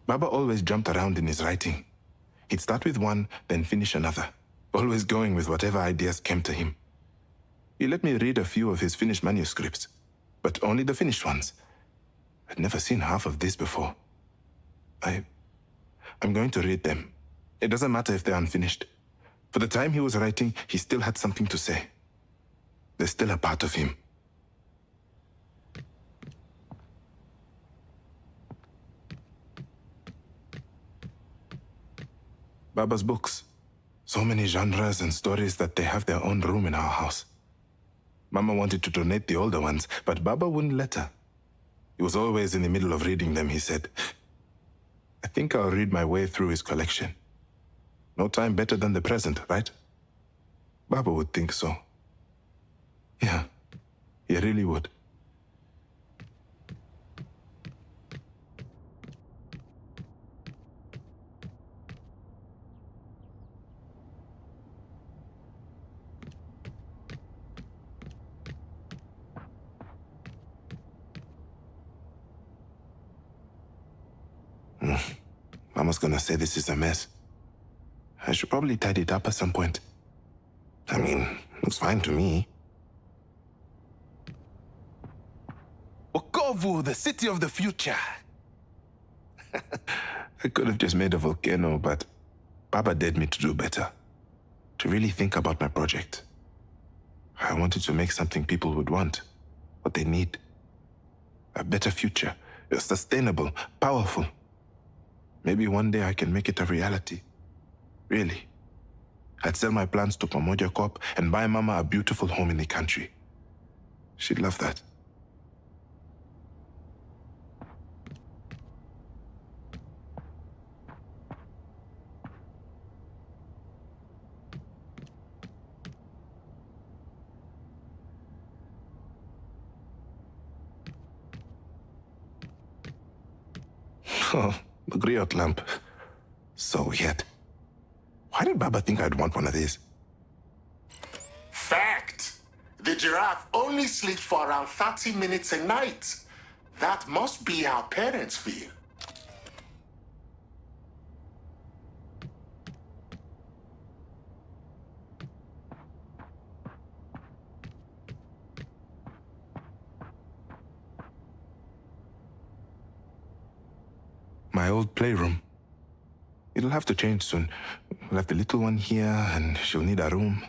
Baba always jumped around in his writing. He'd start with one, then finish another, always going with whatever ideas came to him. He let me read a few of his finished manuscripts, but only the finished ones. I'd never seen half of this before. I'm going to read them. It doesn't matter if they're unfinished. For the time he was writing, he still had something to say. They're still a part of him. Baba's books. So many genres and stories that they have their own room in our house. Mama wanted to donate the older ones, but Baba wouldn't let her. He was always in the middle of reading them, he said. I think I'll read my way through his collection. No time better than the present, right? Baba would think so. Yeah, he really would. Mama's gonna say this is a mess. I should probably tidy it up at some point. I mean, looks fine to me. Okovu, the city of the future. I could have just made a volcano, but Baba dared me to do better. To really think about my project. I wanted to make something people would want, what they need. A better future, sustainable, powerful. Maybe one day I can make it a reality. Really. I'd sell my plans to Pamoja Corp and buy Mama a beautiful home in the country. She'd love that. Oh, the griot lamp. So weird. Why did Baba think I'd want one of these? Fact! The giraffe only sleeps for around 30 minutes a night. That must be how parents feel. My old playroom. It'll have to change soon. We'll have the little one here, and she'll need a room.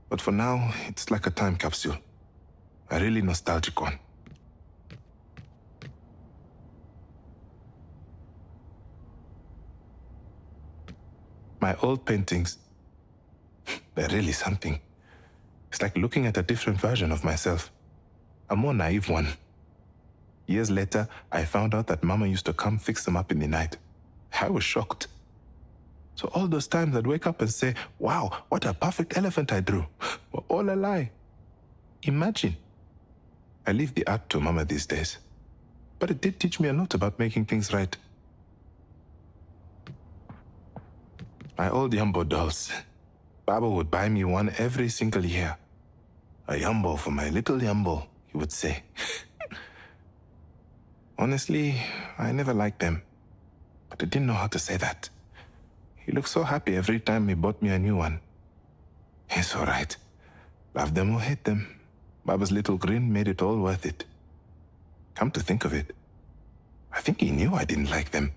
But for now, it's like a time capsule. A really nostalgic one. My old paintings, they're really something. It's like looking at a different version of myself. A more naive one. Years later, I found out that Mama used to come fix them up in the night. I was shocked. So all those times I'd wake up and say, wow, what a perfect elephant I drew, were all a lie. Imagine. I leave the art to Mama these days. But it did teach me a lot about making things right. My old Yumbo dolls. Baba would buy me one every single year. A Yumbo for my little Yumbo, he would say. Honestly, I never liked them. But I didn't know how to say that. He looked so happy every time he bought me a new one. It's all right. Love them or hate them. Baba's little grin made it all worth it. Come to think of it, I think he knew I didn't like them.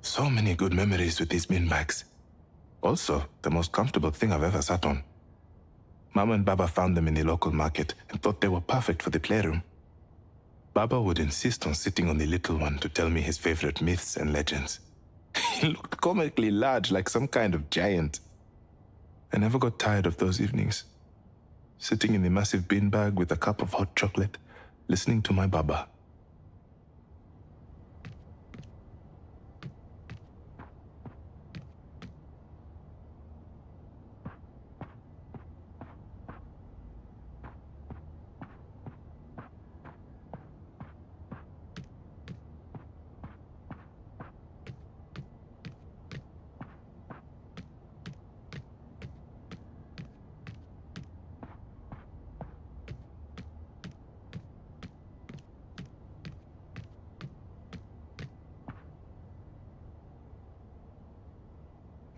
So many good memories with these bin bags. Also, the most comfortable thing I've ever sat on. Mama and Baba found them in the local market and thought they were perfect for the playroom. Baba would insist on sitting on the little one to tell me his favorite myths and legends. He looked comically large, like some kind of giant. I never got tired of those evenings. Sitting in the massive beanbag with a cup of hot chocolate, listening to my Baba.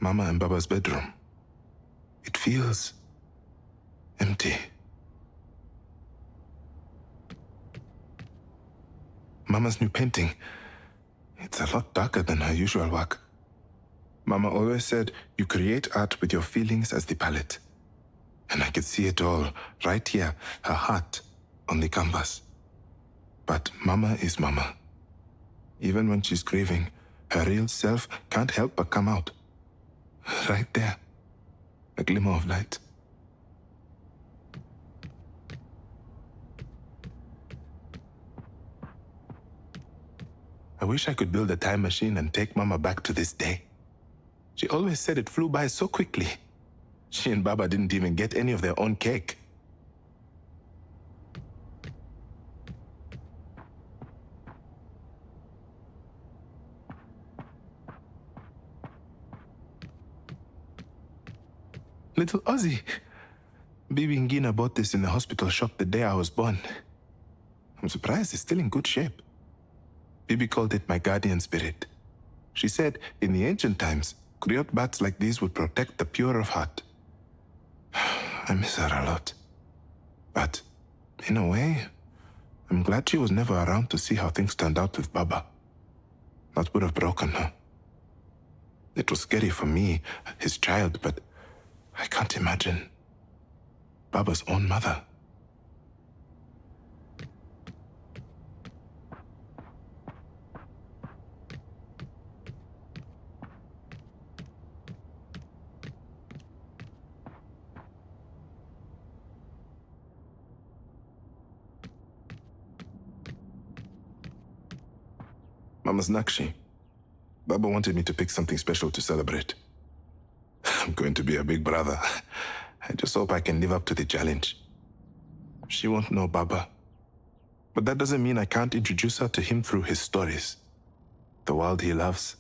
Mama and Baba's bedroom. It feels empty. Mama's new painting. It's a lot darker than her usual work. Mama always said you create art with your feelings as the palette. And I could see it all right here, her heart on the canvas. But Mama is Mama. Even when she's grieving, her real self can't help but come out. Right there, a glimmer of light. I wish I could build a time machine and take Mama back to this day. She always said it flew by so quickly. She and Baba didn't even get any of their own cake. Little Ozzy. Bibi Ngina bought this in the hospital shop the day I was born. I'm surprised it's still in good shape. Bibi called it my guardian spirit. She said in the ancient times, griot bats like these would protect the pure of heart. I miss her a lot. But, in a way, I'm glad she was never around to see how things turned out with Baba. That would have broken her. It was scary for me, his child, but I can't imagine Baba's own mother. Mama's Nakshi. Baba wanted me to pick something special to celebrate. I'm going to be a big brother. I just hope I can live up to the challenge. She won't know Baba. But that doesn't mean I can't introduce her to him through his stories. The world he loves,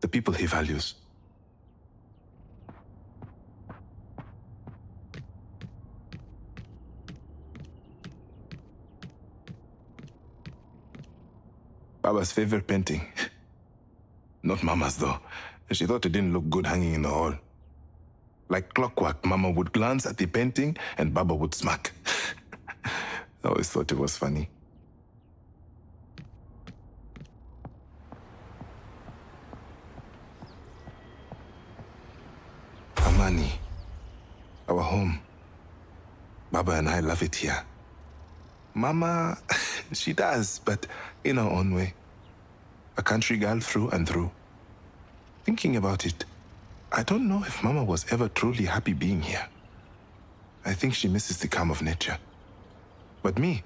the people he values. Baba's favorite painting. Not Mama's, though. She thought it didn't look good hanging in the hall. Like clockwork, Mama would glance at the painting and Baba would smirk. I always thought it was funny. Amani. Our home. Baba and I love it here. Mama, she does, but in her own way. A country girl through and through. Thinking about it, I don't know if Mama was ever truly happy being here. I think she misses the calm of nature. But me,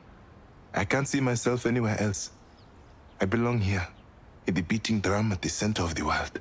I can't see myself anywhere else. I belong here, in the beating drum at the center of the world.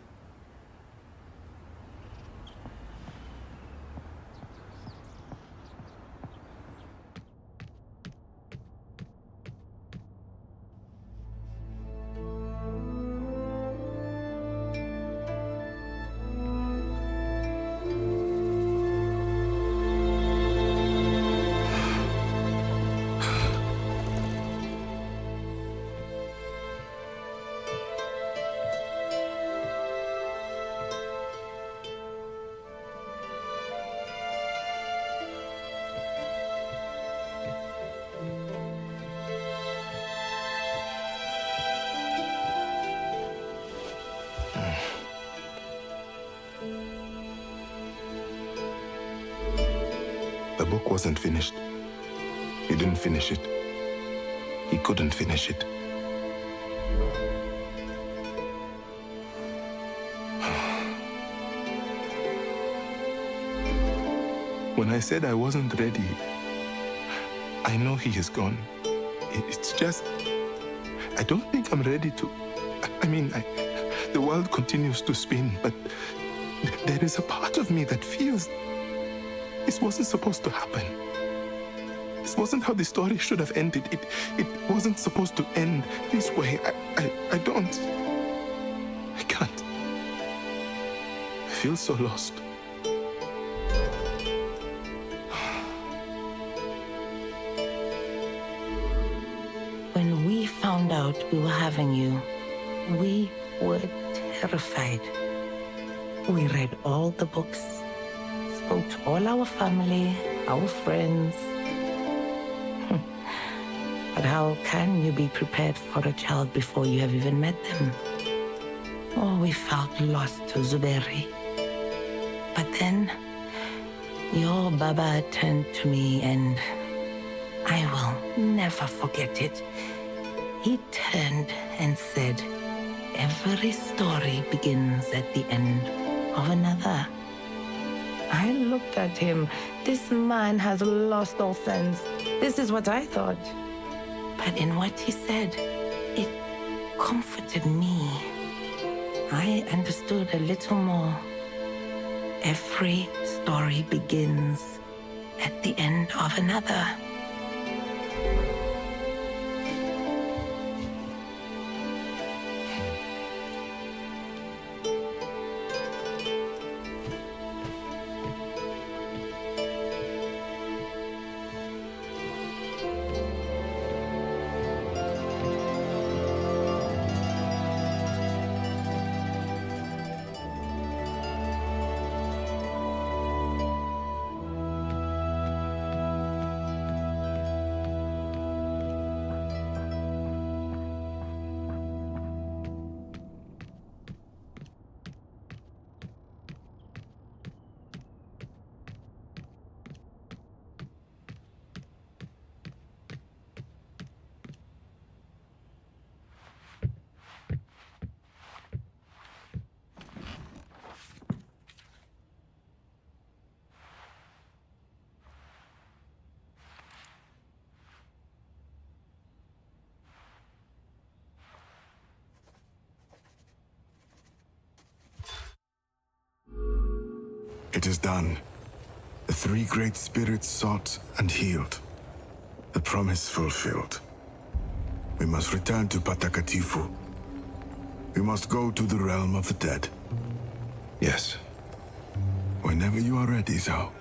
The book wasn't finished. He didn't finish it. He couldn't finish it. When I said I wasn't ready, I know he is gone. It's just, I don't think I'm ready to, the world continues to spin, but there is a part of me that feels this wasn't supposed to happen. This wasn't how the story should have ended. It wasn't supposed to end this way. I don't. I can't. I feel so lost. When we found out we were having you, we were terrified. We read all the books, spoke to all our family, our friends. But how can you be prepared for a child before you have even met them? Oh, we felt lost to Zuberi. But then, your Baba turned to me and I will never forget it. He turned and said, every story begins at the end of another. I looked at him. This man has lost all sense. This is what I thought. But in what he said, it comforted me. I understood a little more. Every story begins at the end of another. It is done. The three great spirits sought and healed. The promise fulfilled. We must return to Patakatifu. We must go to the realm of the dead. Yes. Whenever you are ready, Zau.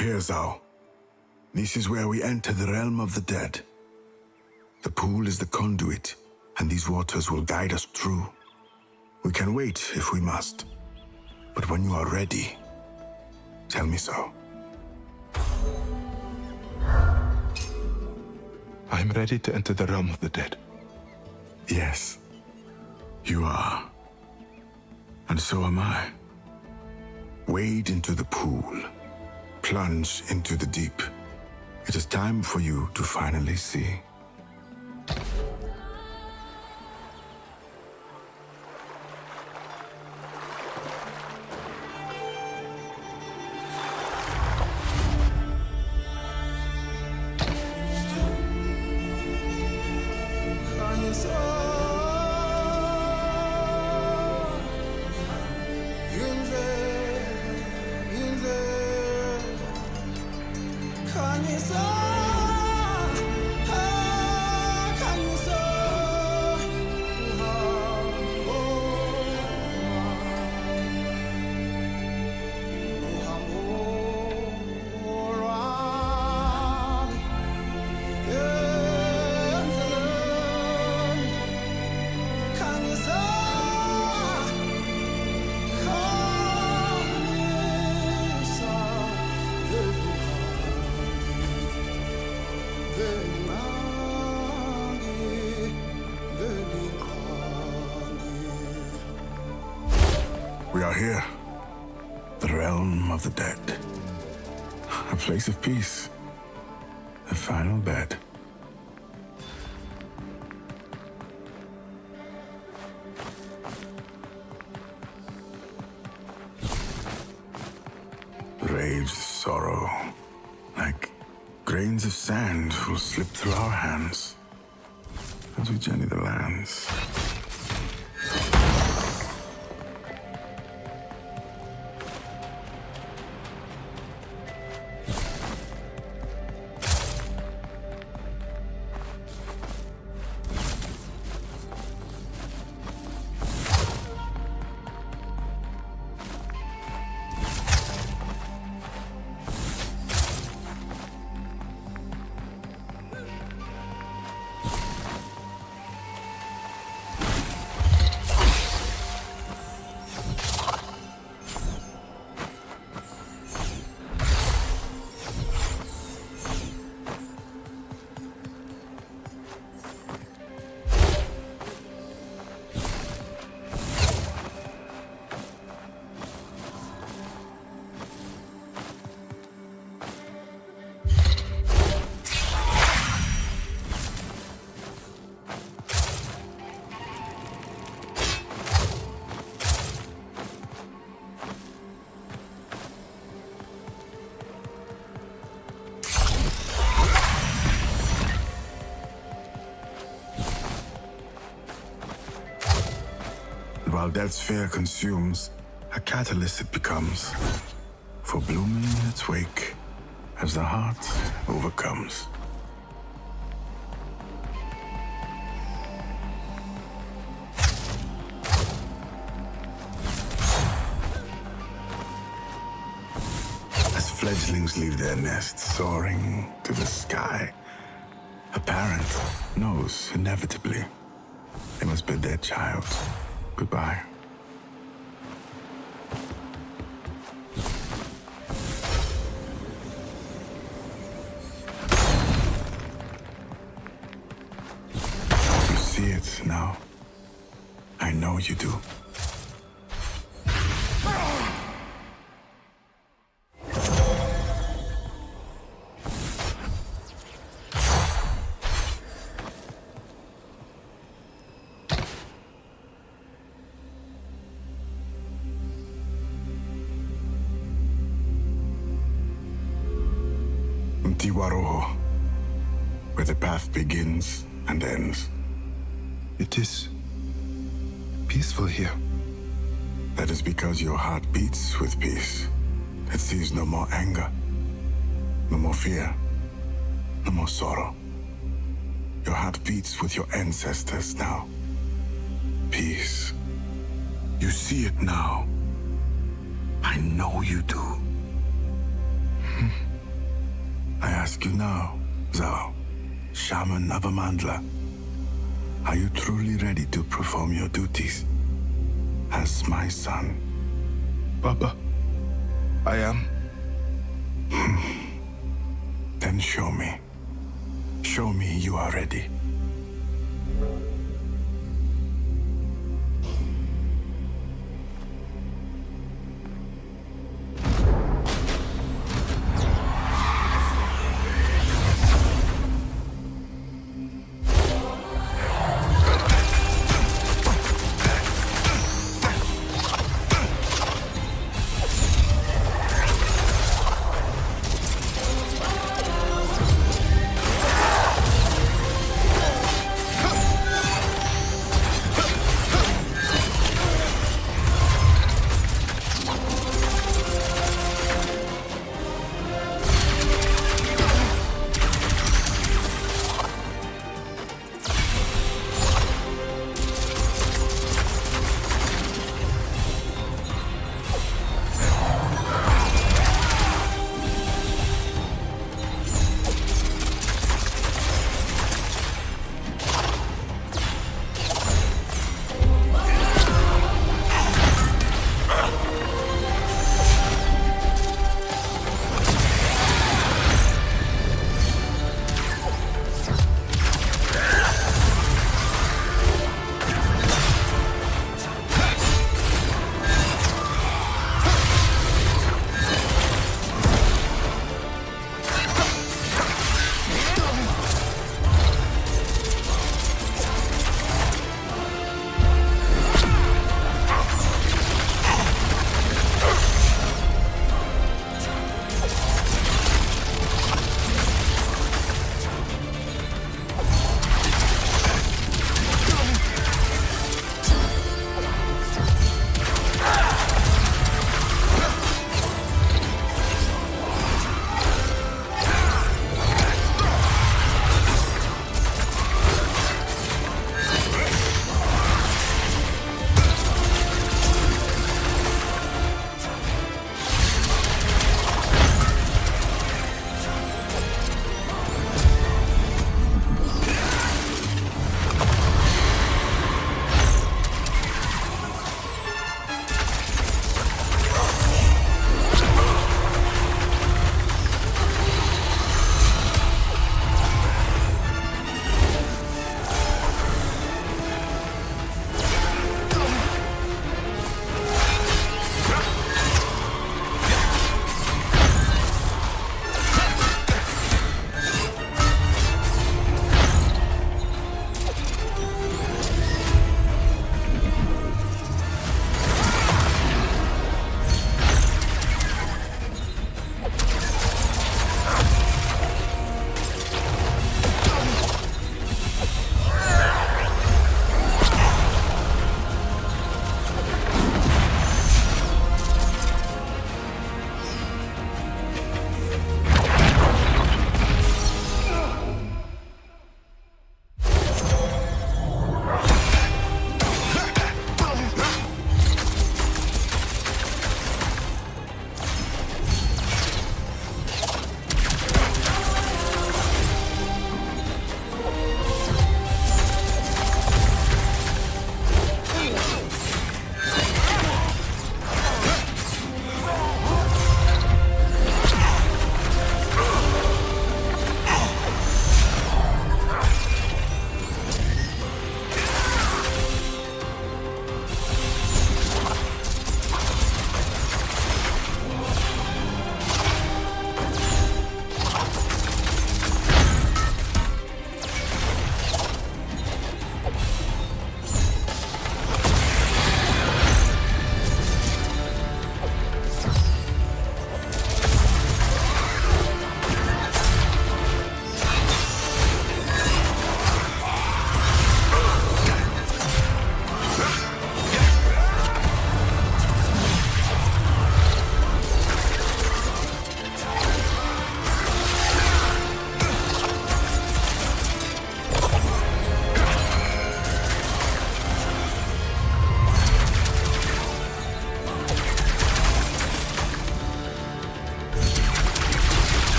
Here, Zau. This is where we enter the realm of the dead. The pool is the conduit, and these waters will guide us through. We can wait if we must. But when you are ready, tell me so. I'm ready to enter the realm of the dead. Yes, you are. And so am I. Wade into the pool. Plunge into the deep. It is time for you to finally see. here. The realm of the dead. A place of peace. A final bed. Rage, sorrow, like grains of sand will slip through our hands as we journey the lands. While death's fear consumes, a catalyst it becomes, for blooming in its wake as the heart overcomes. As fledglings leave their nests soaring to the sky, a parent knows inevitably they must bid their child goodbye. You see it now. I know you do. Tiwaroho, where the path begins and ends. It is peaceful here. That is because your heart beats with peace. It sees no more anger, no more fear, no more sorrow. Your heart beats with your ancestors now. Peace. You see it now. I know you do. I ask you now, ZAU, shaman of Amandla, are you truly ready to perform your duties as my son? Baba, I am. Then show me. Show me you are ready.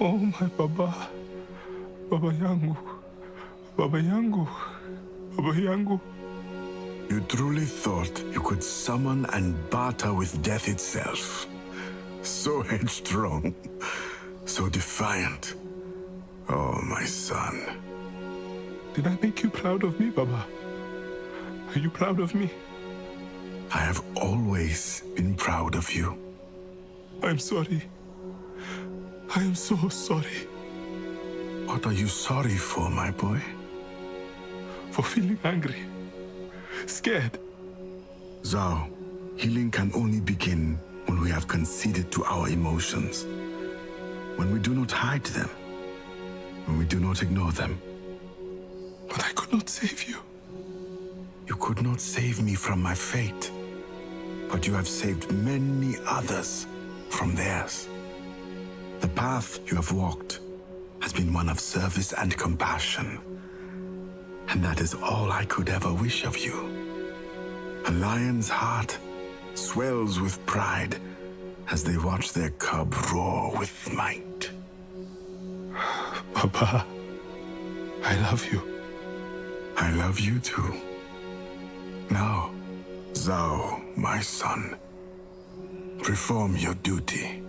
Oh, my Baba. Baba Yangu. Baba Yangu. Baba Yangu. You truly thought you could summon and barter with death itself. So headstrong, so defiant. Oh, my son. Did I make you proud of me, Baba? Are you proud of me? I have always been proud of you. I'm sorry. I am so sorry. What are you sorry for, my boy? For feeling angry. Scared. ZAU, healing can only begin when we have conceded to our emotions. When we do not hide them. When we do not ignore them. But I could not save you. You could not save me from my fate. But you have saved many others from theirs. The path you have walked has been one of service and compassion. And that is all I could ever wish of you. A lion's heart swells with pride as they watch their cub roar with might. Papa, I love you. I love you too. Now, ZAU, my son, perform your duty.